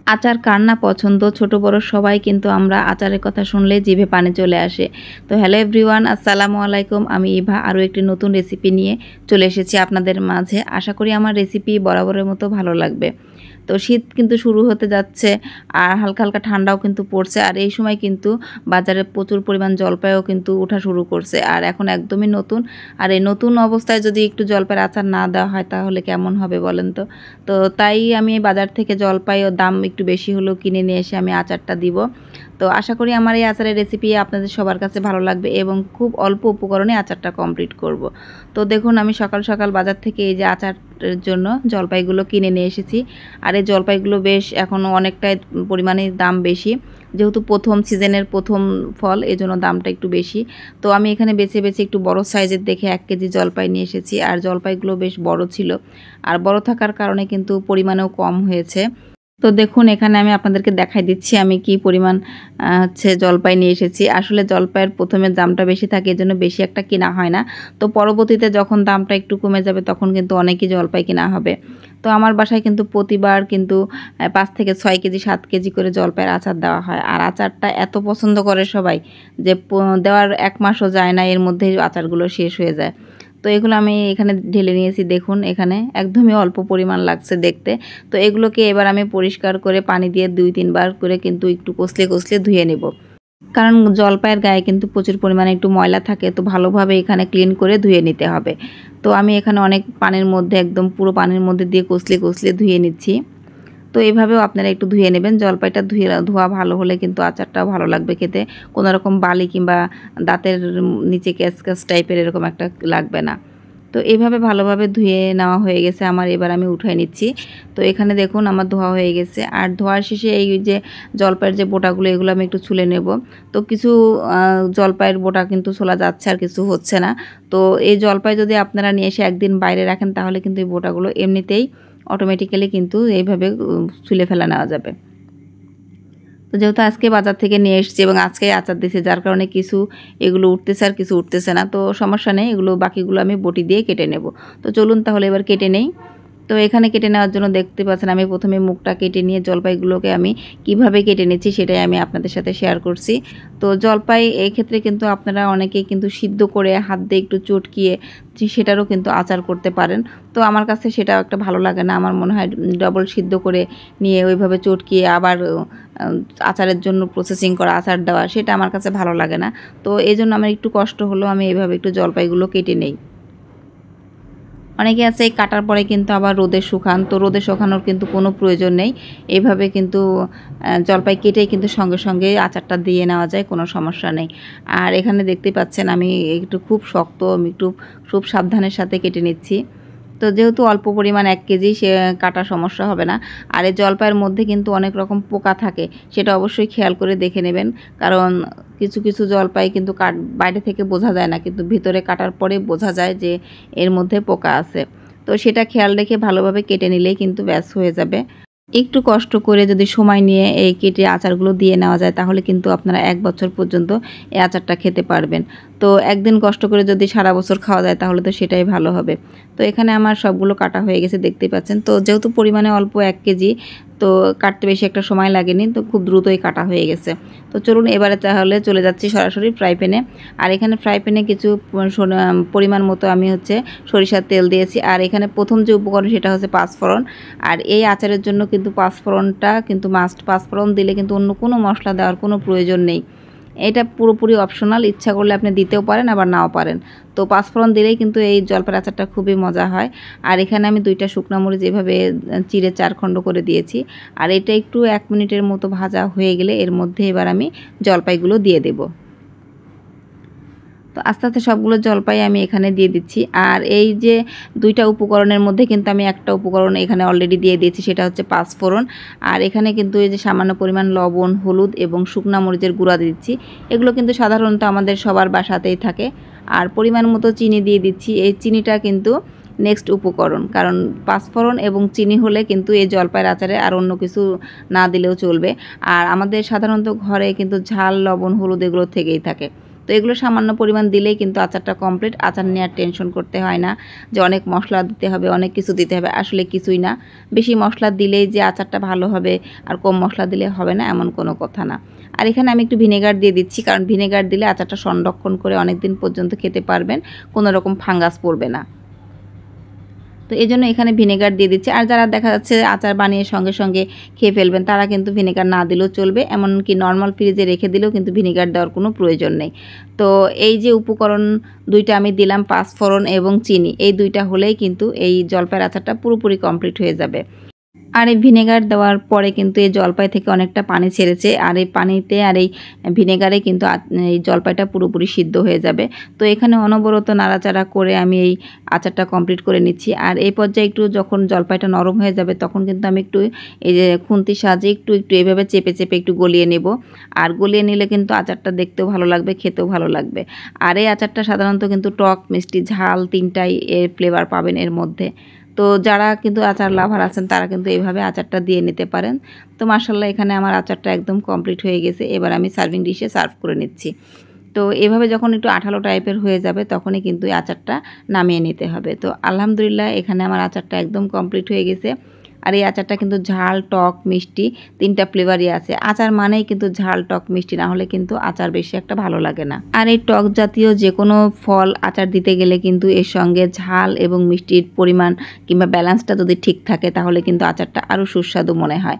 আচার কার না পছন্দ, ছোট বড় সবাই কিন্তু আমরা আচারের কথা শুনলে জিভে পানি চলে আসে। তো হ্যালো এভরিওয়ান, আসসালামু আলাইকুম। আমি ইভা আরও একটি নতুন রেসিপি নিয়ে চলে এসেছি আপনাদের মাঝে। আশা করি আমার রেসিপি বরাবরের মতো ভালো লাগবে। তো শীত কিন্তু শুরু হতে যাচ্ছে, আর হালকা হালকা ঠান্ডাও কিন্তু পড়ছে, আর এই সময় কিন্তু বাজারে প্রচুর পরিমাণ জলপাইও কিন্তু ওঠা শুরু করছে, আর এখন একদমই নতুন। আর এই নতুন অবস্থায় যদি একটু জলপাইয়ের আচার না দেওয়া হয় তাহলে কেমন হবে বলেন তো। তো তাই আমি বাজার থেকে জলপাই ও দাম একটু বেশি হলেও কিনে নিয়ে এসে আমি আচারটা দিব। তো আশা করি আমার এই আচারের রেসিপি আপনাদের সবার কাছে ভালো লাগবে এবং খুব অল্প উপকরণে আচারটা কমপ্লিট করব। তো দেখুন, আমি সকাল সকাল বাজার থেকে এই যে আচারের জন্য জলপাইগুলো কিনে নিয়ে এসেছি। আর এই জলপাইগুলো বেশ এখনও অনেকটাই পরিমাণে দাম বেশি, যেহেতু প্রথম সিজনের প্রথম ফল, এজন্য দামটা একটু বেশি। তো আমি এখানে বেছে বেছে একটু বড় সাইজের দেখে 1 কেজি জলপাই নিয়ে এসেছি। আর জলপাইগুলো বেশ বড় ছিল, আর বড় থাকার কারণে কিন্তু পরিমাণেও কম হয়েছে। তো দেখুন, এখানে আমি আপনাদেরকে দেখাই দিচ্ছি আমি কি পরিমাণ হচ্ছে জলপাই নিয়ে এসেছি। আসলে জলপাইয়ের প্রথমে দামটা বেশি থাকে, এজন্য বেশি একটা কেনা হয় না। তো পরবর্তীতে যখন দামটা একটু কমে যাবে তখন কিন্তু অনেকই জলপাই কেনা হবে। তো আমার বাসায় কিন্তু প্রতিবার কিন্তু 5 থেকে 6 কেজি 7 কেজি করে জলপাইয়ের আচার দেওয়া হয়। আর আচারটা এত পছন্দ করে সবাই যে দেওয়ার 1 মাসও যায় না, এর মধ্যেই আচারগুলো শেষ হয়ে যায়। তো এগুলো আমি এখানে ঢেলে নিয়েছি। দেখুন, এখানে একদমই অল্প পরিমাণ লাগছে দেখতে। তো এগুলোকে এবার আমি পরিষ্কার করে পানি দিয়ে 2-3 বার করে কিন্তু একটু কষলে কষলে ধুয়ে নেব, কারণ জলপাইয়ের গায়ে কিন্তু প্রচুর পরিমাণে একটু ময়লা থাকে। তো ভালোভাবে এখানে ক্লিন করে ধুয়ে নিতে হবে। তো আমি এখানে অনেক পানির মধ্যে, একদম পুরো পানির মধ্যে দিয়ে কষলে কষলে ধুয়ে নিচ্ছি। তো এইভাবেও আপনারা একটু ধুয়ে নেবেন। জলপাইটা ধোয়া ভালো হলে কিন্তু আচারটাও ভালো লাগবে খেতে। কোনো রকম বালি কিংবা দাঁতের নিচে ক্যাসক্যাস টাইপের এরকম একটা লাগবে না। তো এইভাবে ভালোভাবে ধুয়ে নেওয়া হয়ে গেছে আমার। এবার আমি উঠাই নিচ্ছি। তো এখানে দেখুন আমার ধোয়া হয়ে গেছে। আর ধোয়ার শেষে এই যে জলপাইয়ের যে বোটাগুলো, এগুলো আমি একটু ছুলে নেব। তো কিছু জলপাইয়ের বোটা কিন্তু ছোলা যাচ্ছে আর কিছু হচ্ছে না। তো এই জলপাই যদি আপনারা নিয়ে এসে একদিন বাইরে রাখেন তাহলে কিন্তু এই বোটাগুলো এমনিতেই অটোমেটিক্যালি কিন্তু এইভাবে ছুলে ফেলা নেওয়া যাবে। তো যেহেতু আজকে বাজার থেকে নিয়ে এসেছি এবং আজকেই আচার দিয়েছি, যার কারণে কিছু এগুলো উঠতেছে আর কিছু উঠতেছে না। তো সমস্যা নেই, এগুলো বাকিগুলো আমি বটি দিয়ে কেটে নেব। তো চলুন তাহলে এবার কেটে নেই। তো এখানে কেটে নেওয়ার জন্য দেখতে পাচ্ছেন আমি প্রথমে মুখটা কেটে নিয়ে জলপাইগুলোকে আমি কিভাবে কেটে নিচ্ছি সেটাই আমি আপনাদের সাথে শেয়ার করছি। তো জলপাই এই ক্ষেত্রে কিন্তু আপনারা অনেকেই কিন্তু সিদ্ধ করে হাত দিয়ে একটু চটকিয়ে সেটারও কিন্তু আচার করতে পারেন। তো আমার কাছে সেটাও একটা ভালো লাগে না। আমার মনে হয় ডবল সিদ্ধ করে নিয়ে ওইভাবে চটকিয়ে আবার আচারের জন্য প্রসেসিং করা, আচার দেওয়া, সেটা আমার কাছে ভালো লাগে না। তো এই জন্য আমার একটু কষ্ট হলো, আমি এইভাবে একটু জলপাইগুলো কেটে নেই। অনেকে আছে এই কাটার পরে কিন্তু আবার রোদে শুকান। তো রোদে শুকানোর কিন্তু কোনো প্রয়োজন নেই। এইভাবে কিন্তু জলপাই কেটেই কিন্তু সঙ্গে সঙ্গে আচারটা দিয়ে নেওয়া যায়, কোনো সমস্যা নেই। আর এখানে দেখতে পাচ্ছেন আমি একটু খুব শক্ত, আমি একটু খুব সাবধানের সাথে কেটে নিচ্ছি। তো যেহেতু অল্প পরিমাণ 1 কেজি, সে কাটা সমস্যা হবে না। আর এই জলপাইয়ের মধ্যে কিন্তু অনেক রকম পোকা থাকে, সেটা অবশ্যই খেয়াল করে দেখে নেবেন। কারণ কিছু কিছু জলপাই কিন্তু বাইরে থেকে বোঝা যায় না, কিন্তু ভিতরে কাটার পরে বোঝা যায় যে এর মধ্যে পোকা আছে। তো সেটা খেয়াল রেখে ভালোভাবে কেটে নিলেই কিন্তু ব্যাস হয়ে যাবে। একটু কষ্ট করে যদি সময় নিয়ে এই কেটে আচারগুলো দিয়ে নেওয়া যায় তাহলে কিন্তু আপনারা 1 বছর পর্যন্ত এই আচারটা খেতে পারবেন। তো একদিন কষ্ট করে যদি সারা বছর খাওয়া যায় তাহলে তো সেটাই ভালো হবে। তো এখানে আমার সবগুলো কাটা হয়ে গেছে দেখতেই পাচ্ছেন। তো যেহেতু পরিমাণে অল্প 1 কেজি, তো কাটতে বেশি একটা সময় লাগেনি, তো খুব দ্রুতই কাটা হয়ে গেছে। তো চলুন এবারে তাহলে চলে যাচ্ছি সরাসরি ফ্রাই প্যানে। আর এখানে ফ্রাই প্যানে কিছু পরিমাণ মতো আমি হচ্ছে সরিষার তেল দিয়েছি। আর এখানে প্রথম যে উপকরণ সেটা হচ্ছে পাঁচফোড়ন। আর এই আচারের জন্য কিন্তু পাঁচফোড়নটা কিন্তু মাস্ট। পাঁচফোড়ন দিলে কিন্তু অন্য কোনো মশলা দেওয়ার কোনো প্রয়োজন নেই। এটা পুরোপুরি অপশনাল, ইচ্ছা করলে আপনি দিতেও পারেন আবার নাও পারেন। তো পাঁচফোড়ন দিলেই কিন্তু এই জলপাইয়ের আচারটা খুবই মজা হয়। আর এখানে আমি 2টা শুকনো মরিচ এভাবে চিড়ে 4 খণ্ড করে দিয়েছি। আর এটা একটু 1 মিনিটের মতো ভাজা হয়ে গেলে এর মধ্যে এবার আমি জলপাইগুলো দিয়ে দেব। তো আস্তে আস্তে সবগুলো জলপাই আমি এখানে দিয়ে দিচ্ছি। আর এই যে 2টা উপকরণের মধ্যে কিন্তু আমি একটা উপকরণ এখানে অলরেডি দিয়ে দিয়েছি, সেটা হচ্ছে পাঁচফোড়ন। আর এখানে কিন্তু এই যে সামান্য পরিমাণ লবণ, হলুদ এবং শুকনা মরিচের গুঁড়া দিচ্ছি। এগুলো কিন্তু সাধারণত আমাদের সবার বাসাতেই থাকে। আর পরিমাণ মতো চিনি দিয়ে দিচ্ছি। এই চিনিটা কিন্তু নেক্সট উপকরণ, কারণ পাঁচফোড়ন এবং চিনি হলে কিন্তু এই জলপাইয়ের আচারে আর অন্য কিছু না দিলেও চলবে। আর আমাদের সাধারণত ঘরে কিন্তু ঝাল, লবণ, হলুদ এগুলো থেকেই থাকে। তো এগুলো সামান্য পরিমাণ দিলেই কিন্তু আচারটা কমপ্লিট। আচার নেওয়ার টেনশন করতে হয় না যে অনেক মশলা দিতে হবে, অনেক কিছু দিতে হবে, আসলে কিছুই না। বেশি মশলা দিলেই যে আচারটা ভালো হবে আর কম মশলা দিলে হবে না এমন কোনো কথা না। আর এখানে আমি একটু ভিনেগার দিয়ে দিচ্ছি, কারণ ভিনেগার দিলে আচারটা সংরক্ষণ করে অনেক দিন পর্যন্ত খেতে পারবেন, কোনো রকম ফাঙ্গাস পড়বে না। তো এই জন্য এখানে ভিনেগার দিয়ে দিচ্ছি। আর যারা দেখা যাচ্ছে আচার বানিয়ে সঙ্গে সঙ্গে খেয়ে ফেলবেন, তারা কিন্তু ভিনেগার না দিলেও চলবে, এমনকি নর্মাল ফ্রিজে রেখে দিলেও কিন্তু ভিনেগার দেওয়ার কোনো প্রয়োজন নেই। তো এই যে উপকরণ দুইটা আমি দিলাম, পাঁচফোড়ন এবং চিনি, এই দুইটা হলেই কিন্তু এই জলপাইয়ের আচারটা পুরোপুরি কমপ্লিট হয়ে যাবে। আর এই ভিনেগার দেওয়ার পরে কিন্তু এই জলপাই থেকে অনেকটা পানি ছেড়েছে, আর এই পানিতে আর এই ভিনেগারে কিন্তু এই জলপাইটা পুরোপুরি সিদ্ধ হয়ে যাবে। তো এখানে অনবরত নাড়াচাড়া করে আমি এই আচারটা কমপ্লিট করে নিচ্ছি। আর এই পর্যায়ে একটু যখন জলপাইটা নরম হয়ে যাবে তখন কিন্তু আমি একটু এই যে খুন্তির সাহায্যে একটু এভাবে চেপে চেপে একটু গলিয়ে নেব। আর গলিয়ে নিলে কিন্তু আচারটা দেখতেও ভালো লাগবে, খেতেও ভালো লাগবে। আর এই আচারটা সাধারণত কিন্তু টক, মিষ্টি, ঝাল তিনটাই এর ফ্লেভার পাবেন এর মধ্যে। তো যারা কিন্তু আচার লাভার আছেন তারা কিন্তু এইভাবে আচারটা দিয়ে নিতে পারেন। তো মাশাআল্লাহ এখানে আমার আচারটা একদম কমপ্লিট হয়ে গেছে। এবার আমি সার্ভিং ডিশে সার্ভ করে নিচ্ছি। তো এভাবে যখন একটু আঠালো টাইপের হয়ে যাবে তখনই কিন্তু এই আচারটা নামিয়ে নিতে হবে। তো আলহামদুলিল্লাহ এখানে আমার আচারটা একদম কমপ্লিট হয়ে গেছে। আর এই আচারটা কিন্তু ঝাল, টক, মিষ্টি তিনটা ফ্লেভারই আছে। আচার মানেই কিন্তু ঝাল, টক, মিষ্টি, না হলে কিন্তু আচার বেশি একটা ভালো লাগে না। আর এই টক জাতীয় যে কোনো ফল আচার দিতে গেলে কিন্তু এর সঙ্গে ঝাল এবং মিষ্টির পরিমাণ কিংবা ব্যালেন্সটা যদি ঠিক থাকে তাহলে কিন্তু আচারটা আরও সুস্বাদু মনে হয়।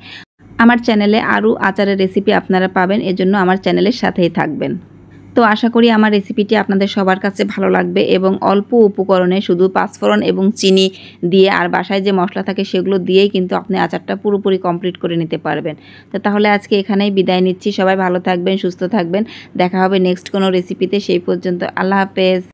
আমার চ্যানেলে আরও আচারের রেসিপি আপনারা পাবেন, এজন্য আমার চ্যানেলের সাথেই থাকবেন। তো আশা করি আমার রেসিপিটি আপনাদের সবার কাছে ভালো লাগবে এবং অল্প উপকরণে শুধু পাঁচফোড়ন এবং চিনি দিয়ে আর বাসায় যে মশলা থাকে সেগুলো দিয়েই কিন্তু আপনি আচারটা পুরোপুরি কমপ্লিট করে নিতে পারবেন। তো তাহলে আজকে এখানেই বিদায় নিচ্ছি। সবাই ভালো থাকবেন, সুস্থ থাকবেন। দেখা হবে নেক্সট কোনো রেসিপিতে। সেই পর্যন্ত আল্লাহ হাফেজ।